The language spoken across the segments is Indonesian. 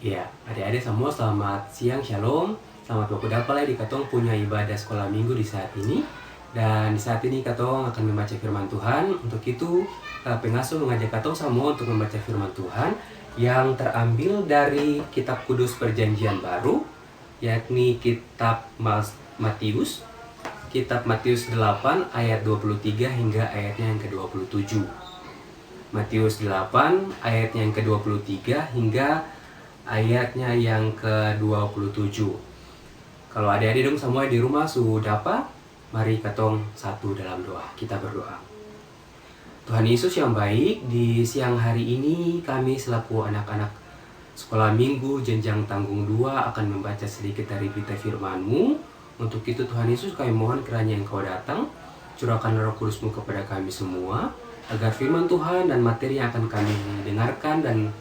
Ya, adik-adik semua selamat siang, shalom. Selamat waktu dapat di katong punya ibadah sekolah minggu di saat ini. Dan di saat ini katong akan membaca firman Tuhan. Untuk itu, pengasuh mengajak katong semua untuk membaca firman Tuhan yang terambil dari kitab Kudus Perjanjian Baru, yakni kitab Matius, kitab Matius 8 ayat 23 hingga ayatnya yang ke-27. Matius 8 ayatnya yang ke-23 hingga ayatnya yang ke-27. Kalau adik-adik dong semua di rumah sudah apa? Mari katong satu dalam doa. Kita berdoa. Tuhan Yesus yang baik, di siang hari ini kami selaku anak-anak sekolah minggu jenjang tanggung 2 akan membaca sedikit dari berita firman-Mu. Untuk itu Tuhan Yesus kami mohon kiranya Engkau datang, curahkan Roh Kudus-Mu kepada kami semua, agar firman Tuhan dan materi yang akan kami dengarkan dan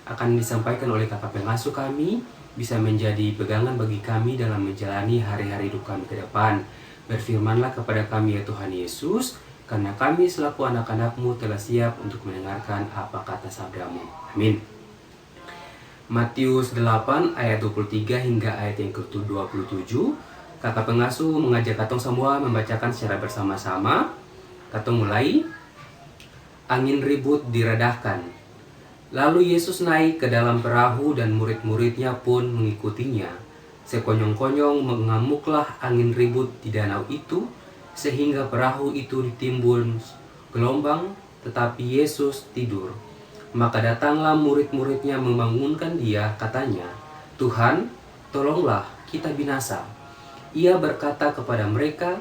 akan disampaikan oleh kakak pengasuh kami bisa menjadi pegangan bagi kami dalam menjalani hari-hari hidup kami ke depan. Berfirmanlah kepada kami ya Tuhan Yesus, karena kami selaku anak-anak-Mu telah siap untuk mendengarkan apa kata sabda-Mu. Amin. Matius 8 ayat 23 hingga ayat yang ke-27. Kakak pengasuh mengajak katong semua membacakan secara bersama-sama. Katong mulai. Angin ribut diredahkan. Lalu Yesus naik ke dalam perahu dan murid-muridnya pun mengikutinya. Sekonyong-konyong mengamuklah angin ribut di danau itu, sehingga perahu itu ditimbun gelombang, tetapi Yesus tidur. Maka datanglah murid-muridnya membangunkan dia, katanya, "Tuhan, tolonglah, kita binasa." Ia berkata kepada mereka,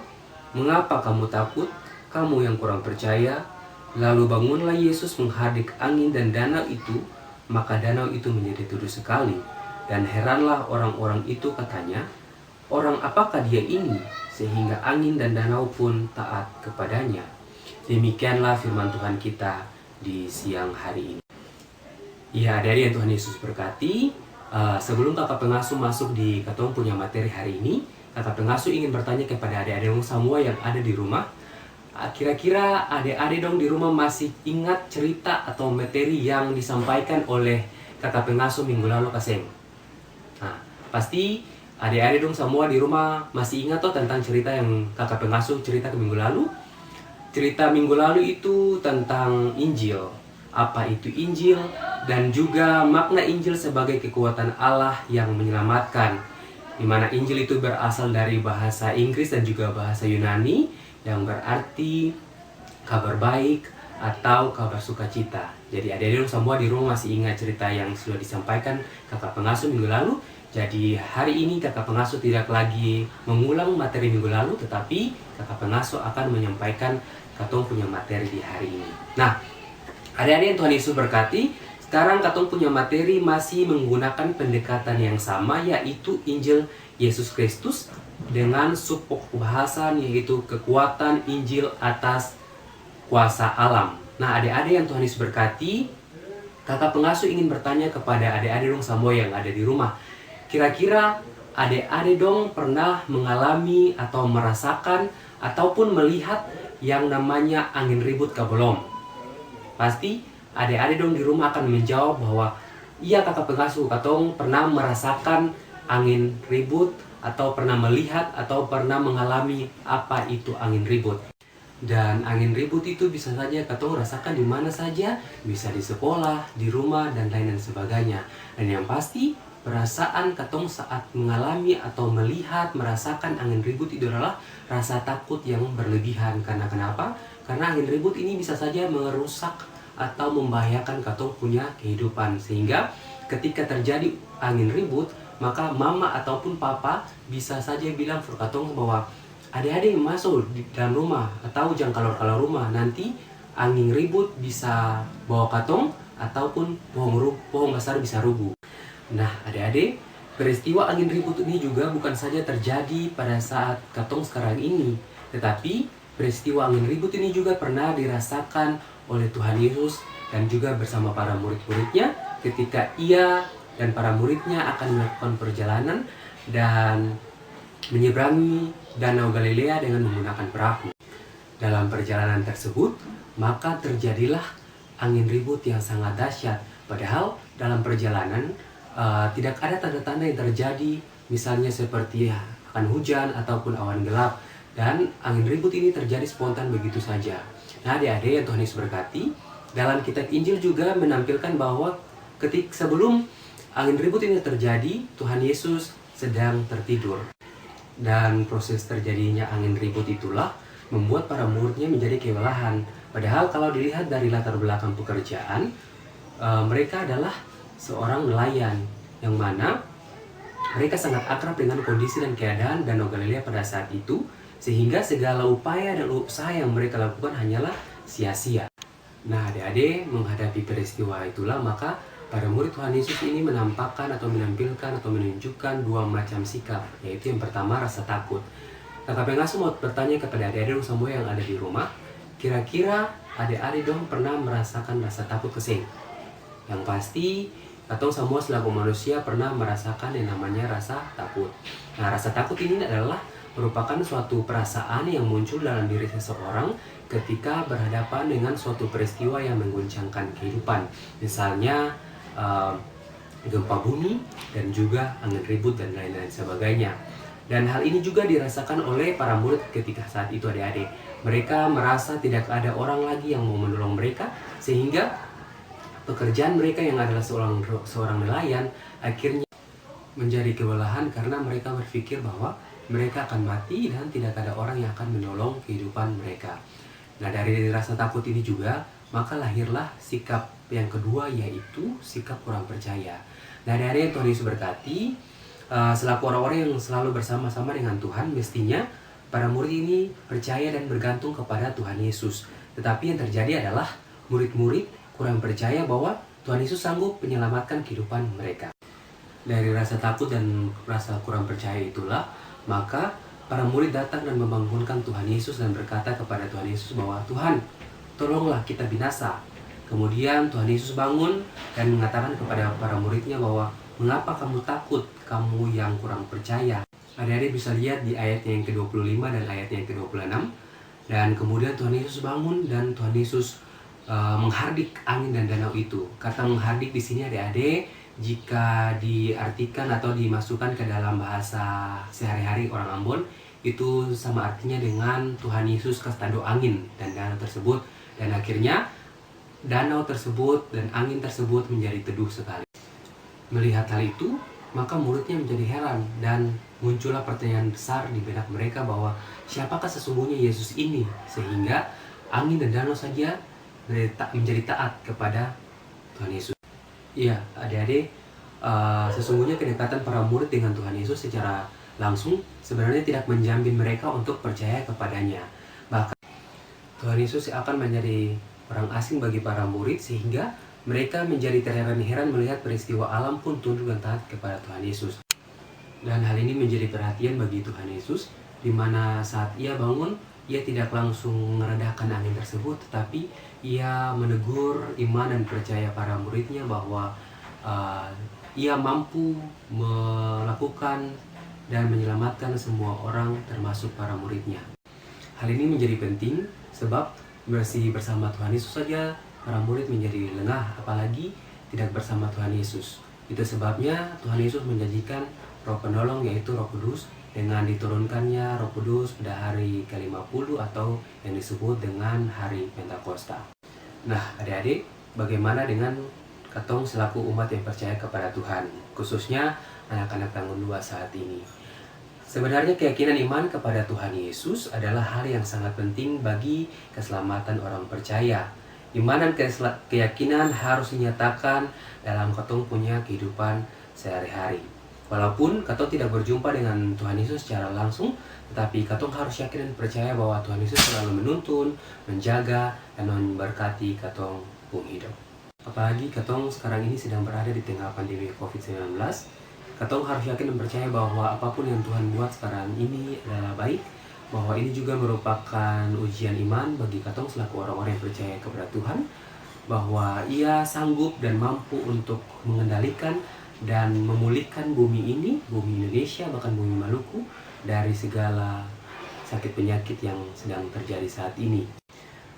"Mengapa kamu takut, kamu yang kurang percaya?" Lalu bangunlah Yesus menghardik angin dan danau itu, maka danau itu menjadi teduh sekali. Dan heranlah orang-orang itu, katanya, "Orang apakah dia ini, sehingga angin dan danau pun taat kepadanya?" Demikianlah firman Tuhan kita di siang hari ini. Ya, dari yang Tuhan Yesus berkati. Sebelum kakak pengasuh masuk di katong punya materi hari ini, kakak pengasuh ingin bertanya kepada adik-adik semua yang ada di rumah. Kira-kira adik-adik dong di rumah masih ingat cerita atau materi yang disampaikan oleh kakak pengasuh minggu lalu kaseng? Nah, pasti adik-adik dong semua di rumah masih ingat toh tentang cerita yang kakak pengasuh cerita ke minggu lalu? Cerita minggu lalu itu tentang Injil. Apa itu Injil? Dan juga makna Injil sebagai kekuatan Allah yang menyelamatkan. Di mana Injil itu berasal dari bahasa Inggris dan juga bahasa Yunani, yang berarti kabar baik atau kabar sukacita. Jadi adik-adik semua di rumah masih ingat cerita yang sudah disampaikan kakak pengasuh minggu lalu. Jadi hari ini kakak pengasuh tidak lagi mengulang materi minggu lalu, tetapi kakak pengasuh akan menyampaikan katong punya materi di hari ini. Nah, adik-adik yang Tuhan Yesus berkati, sekarang katong punya materi masih menggunakan pendekatan yang sama, yaitu Injil Yesus Kristus dengan subpokok bahasan yaitu kekuatan Injil atas kuasa alam. Nah, adik-adik yang Tuhan Yesus berkati, kakak pengasuh ingin bertanya kepada adik-adik dong semua yang ada di rumah. Kira-kira adik-adik dong pernah mengalami atau merasakan ataupun melihat yang namanya angin ribut kah belum? Pasti adik-adik dong di rumah akan menjawab bahwa iya kakak pengasuh, katong pernah merasakan angin ribut atau pernah melihat atau pernah mengalami apa itu angin ribut. Dan angin ribut itu bisa saja katong rasakan di mana saja, bisa di sekolah, di rumah, dan lain sebagainya. Dan yang pasti, perasaan katong saat mengalami atau melihat, merasakan angin ribut itu adalah rasa takut yang berlebihan. Karena kenapa? Karena angin ribut ini bisa saja merusak atau membahayakan katong punya kehidupan. Sehingga ketika terjadi angin ribut, maka mama ataupun papa bisa saja bilang ke katong bahwa adik-adik masuk di dalam rumah atau jangan keluar rumah, nanti angin ribut bisa bawa katong ataupun pohon besar bisa rubuh. Nah, adik-adik, peristiwa angin ribut ini juga bukan saja terjadi pada saat katong sekarang ini, tetapi peristiwa angin ribut ini juga pernah dirasakan oleh Tuhan Yesus dan juga bersama para murid-muridnya ketika ia dan para muridnya akan melakukan perjalanan dan menyeberangi Danau Galilea dengan menggunakan perahu. Dalam perjalanan tersebut, maka terjadilah angin ribut yang sangat dahsyat. Padahal dalam perjalanan tidak ada tanda-tanda yang terjadi, misalnya seperti akan hujan ataupun awan gelap, dan angin ribut ini terjadi spontan begitu saja. Nah, adik-adik yang Tuhan Yesus berkati, dalam kitab Injil juga menampilkan bahwa sebelum angin ribut ini terjadi, Tuhan Yesus sedang tertidur. Dan proses terjadinya angin ribut itulah membuat para muridnya menjadi kewalahan. Padahal kalau dilihat dari latar belakang pekerjaan, mereka adalah seorang nelayan yang mana mereka sangat akrab dengan kondisi dan keadaan Danau Galilea pada saat itu, sehingga segala upaya dan usaha yang mereka lakukan hanyalah sia-sia. Nah, adik-adik, menghadapi peristiwa itulah maka para murid Tuhan Yesus ini menampakkan atau menampilkan atau menunjukkan dua macam sikap, yaitu yang pertama rasa takut. Kakak pengasuh mau bertanya kepada adik-adik semua yang ada di rumah, kira-kira adik-adik dong pernah merasakan rasa takut kesing? Yang pasti, atau semua selaku manusia pernah merasakan yang namanya rasa takut. Nah, rasa takut ini adalah merupakan suatu perasaan yang muncul dalam diri seseorang ketika berhadapan dengan suatu peristiwa yang mengguncangkan kehidupan. Misalnya, gempa bumi dan juga angin ribut dan lain-lain sebagainya. Dan hal ini juga dirasakan oleh para murid ketika saat itu adik-adik. Mereka merasa tidak ada orang lagi yang mau menolong mereka, sehingga pekerjaan mereka yang adalah seorang nelayan akhirnya menjadi kewalahan karena mereka berpikir bahwa mereka akan mati dan tidak ada orang yang akan menolong kehidupan mereka. Nah, dari rasa takut ini juga maka lahirlah sikap yang kedua, yaitu sikap kurang percaya. Nah, dari Tuhan Yesus berkati, selaku orang-orang yang selalu bersama-sama dengan Tuhan, mestinya para murid ini percaya dan bergantung kepada Tuhan Yesus. Tetapi yang terjadi adalah murid-murid kurang percaya bahwa Tuhan Yesus sanggup menyelamatkan kehidupan mereka. Dari rasa takut dan rasa kurang percaya itulah, maka para murid datang dan membangunkan Tuhan Yesus dan berkata kepada Tuhan Yesus bahwa, "Tuhan, tolonglah kita binasa." Kemudian Tuhan Yesus bangun dan mengatakan kepada para muridnya bahwa, "Mengapa kamu takut, kamu yang kurang percaya?" Adik-adik bisa lihat di ayatnya yang ke-25 dan ayatnya yang ke-26. Dan kemudian Tuhan Yesus bangun dan Tuhan Yesus menghardik angin dan danau itu. Kata menghardik di sini adik-adik, jika diartikan atau dimasukkan ke dalam bahasa sehari-hari orang Ambon, itu sama artinya dengan Tuhan Yesus kastado angin dan danau tersebut, dan akhirnya danau tersebut dan angin tersebut menjadi teduh sekali. Melihat hal itu, maka muridnya menjadi heran dan muncullah pertanyaan besar di benak mereka bahwa siapakah sesungguhnya Yesus ini sehingga angin dan danau saja menjadi taat kepada Tuhan Yesus. Iya, adik-adik, sesungguhnya kedekatan para murid dengan Tuhan Yesus secara langsung sebenarnya tidak menjamin mereka untuk percaya kepadanya. Bahkan Tuhan Yesus akan menjadi orang asing bagi para murid sehingga mereka menjadi terheran-heran melihat peristiwa alam pun tunduk dan taat kepada Tuhan Yesus. Dan hal ini menjadi perhatian bagi Tuhan Yesus, di mana saat ia bangun, ia tidak langsung meredahkan angin tersebut, tetapi ia menegur iman dan percaya para muridnya bahwa ia mampu melakukan dan menyelamatkan semua orang termasuk para muridnya. Hal ini menjadi penting sebab masih bersama Tuhan Yesus saja para murid menjadi lengah, apalagi tidak bersama Tuhan Yesus. Itu sebabnya Tuhan Yesus menjanjikan Roh Penolong, yaitu Roh Kudus, dengan diturunkannya Roh Kudus pada hari ke-50 atau yang disebut dengan hari Pentakosta. Nah, adik-adik, bagaimana dengan katong selaku umat yang percaya kepada Tuhan, khususnya anak-anak tanggung jawab saat ini? Sebenarnya keyakinan iman kepada Tuhan Yesus adalah hal yang sangat penting bagi keselamatan orang percaya. Iman dan keyakinan harus dinyatakan dalam katong punya kehidupan sehari-hari. Walaupun katong tidak berjumpa dengan Tuhan Yesus secara langsung, tetapi katong harus yakin dan percaya bahwa Tuhan Yesus selalu menuntun, menjaga, dan memberkati katong pun hidup. Apalagi katong sekarang ini sedang berada di tengah pandemi COVID-19, katong harus yakin dan percaya bahwa apapun yang Tuhan buat sekarang ini adalah baik, bahwa ini juga merupakan ujian iman bagi katong selaku orang-orang yang percaya kepada Tuhan, bahwa ia sanggup dan mampu untuk mengendalikan dan memulihkan bumi ini, bumi Indonesia, bahkan bumi Maluku, dari segala sakit penyakit yang sedang terjadi saat ini.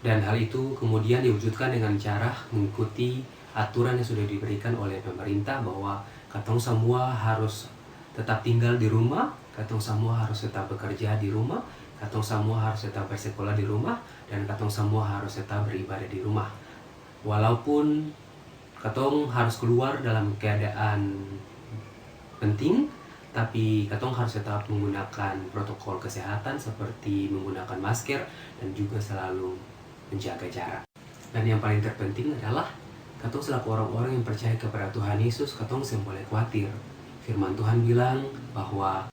Dan hal itu kemudian diwujudkan dengan cara mengikuti aturan yang sudah diberikan oleh pemerintah, bahwa Katong semua harus tetap tinggal di rumah, katong semua harus tetap bekerja di rumah, katong semua harus tetap bersekolah di rumah, dan katong semua harus tetap beribadah di rumah. Walaupun katong harus keluar dalam keadaan penting, tapi katong harus tetap menggunakan protokol kesehatan seperti menggunakan masker dan juga selalu menjaga jarak. Dan yang paling terpenting adalah katong selaku orang-orang yang percaya kepada Tuhan Yesus, katong boleh khawatir. Firman Tuhan bilang bahwa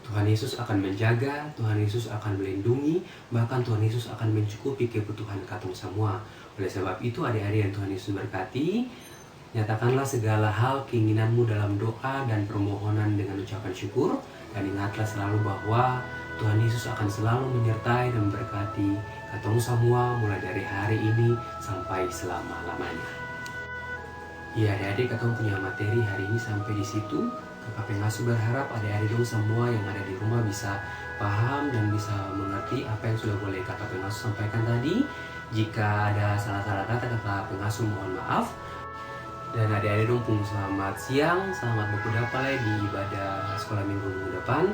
Tuhan Yesus akan menjaga, Tuhan Yesus akan melindungi, bahkan Tuhan Yesus akan mencukupi kebutuhan katong semua. Oleh sebab itu, adik-adik yang Tuhan Yesus berkati, nyatakanlah segala hal keinginanmu dalam doa dan permohonan dengan ucapan syukur, dan ingatlah selalu bahwa Tuhan Yesus akan selalu menyertai dan memberkati katong semua mulai dari hari ini sampai selama-lamanya. Ya, adik-adik, katong punya materi hari ini sampai di situ. Kakak pengasuh berharap adik-adik dong semua yang ada di rumah bisa paham dan bisa mengerti apa yang sudah boleh kakak pengasuh sampaikan tadi. Jika ada salah-salah kata, kakak pengasuh mohon maaf. Dan adik-adik dong pun selamat siang, selamat berkudapalai di ibadah sekolah minggu depan.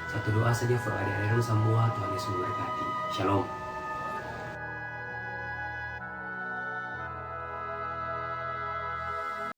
Satu doa saja for adik-adik dong semua, Tuhan Yesus memberkati. Shalom.